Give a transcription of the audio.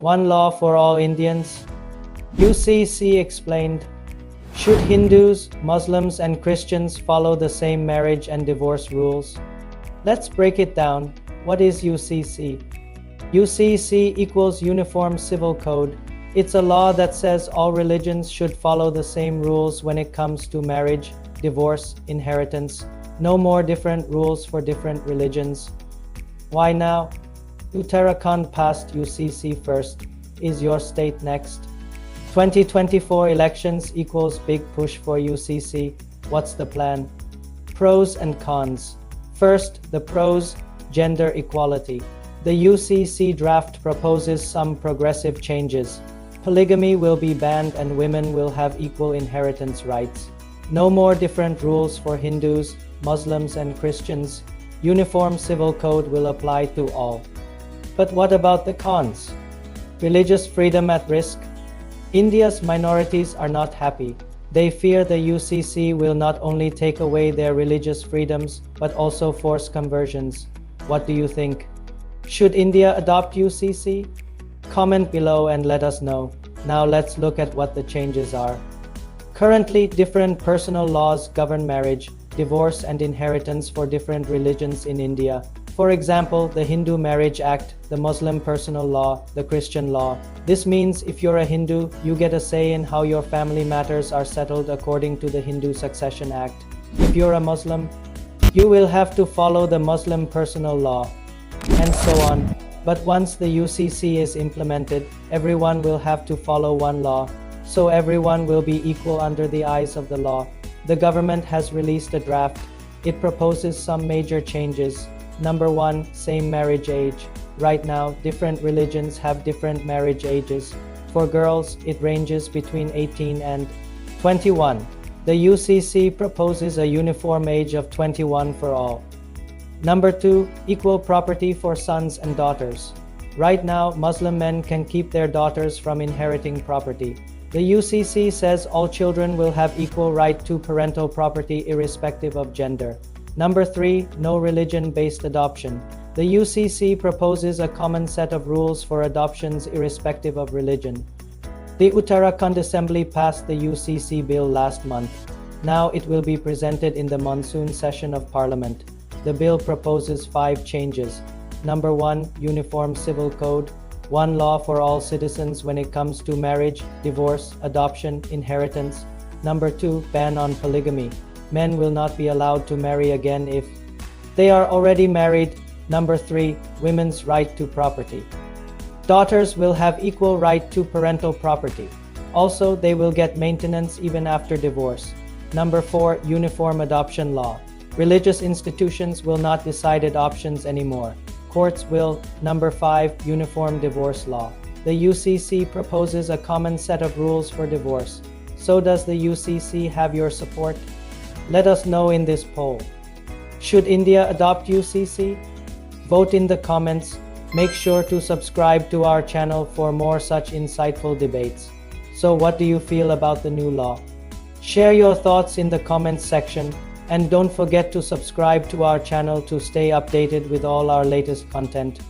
One law for all Indians? UCC explained. Should Hindus, Muslims, and Christians follow the same marriage and divorce rules? Let's break it down. What is UCC? UCC equals Uniform Civil Code. It's a law that says all religions should follow the same rules when it comes to marriage, divorce, inheritance. No more different rules for different religions. Why now? Uttarakhand passed UCC first. Is your state next? 2024 elections equals big push for UCC. What's the plan? Pros and cons. First, the pros: gender equality. The UCC draft proposes some progressive changes. Polygamy will be banned and women will have equal inheritance rights. No more different rules for Hindus, Muslims, and Christians. Uniform Civil Code will apply to all. But what about the cons? Religious freedom at risk? India's minorities are not happy. They fear the UCC will not only take away their religious freedoms, but also force conversions. What do you think? Should India adopt UCC? Comment below and let us know. Now let's look at what the changes are. Currently, different personal laws govern marriage, divorce, and inheritance for different religions in India. For example, the Hindu Marriage Act, the Muslim Personal Law, the Christian Law. This means if you're a Hindu, you get a say in how your family matters are settled according to the Hindu Succession Act. If you're a Muslim, you will have to follow the Muslim Personal Law, and so on. But once the UCC is implemented, everyone will have to follow one law, so everyone will be equal under the eyes of the law. The government has released a draft. It proposes some major changes. Number 1, same marriage age. Right now, different religions have different marriage ages. For girls, it ranges between 18 and 21. The UCC proposes a uniform age of 21 for all. Number 2, equal property for sons and daughters. Right now, Muslim men can keep their daughters from inheriting property. The UCC says all children will have equal right to parental property irrespective of gender. Number 3, no religion-based adoption. The UCC proposes a common set of rules for adoptions irrespective of religion. The Uttarakhand Assembly passed the UCC bill last month. Now it will be presented in the monsoon session of Parliament. The bill proposes 5 changes. Number 1, Uniform Civil Code. One law for all citizens when it comes to marriage, divorce, adoption, inheritance. Number 2, ban on polygamy. Men will not be allowed to marry again if they are already married. Number 3, women's right to property. Daughters will have equal right to parental property. Also, they will get maintenance even after divorce. Number 4, uniform adoption law. Religious institutions will not decide adoptions anymore. Courts will. Number 5, uniform divorce law. The UCC proposes a common set of rules for divorce. So does the UCC have your support? Let us know in this poll. Should India adopt UCC? Vote in the comments. Make sure to subscribe to our channel for more such insightful debates. So what do you feel about the new law? Share your thoughts in the comments section, and don't forget to subscribe to our channel to stay updated with all our latest content.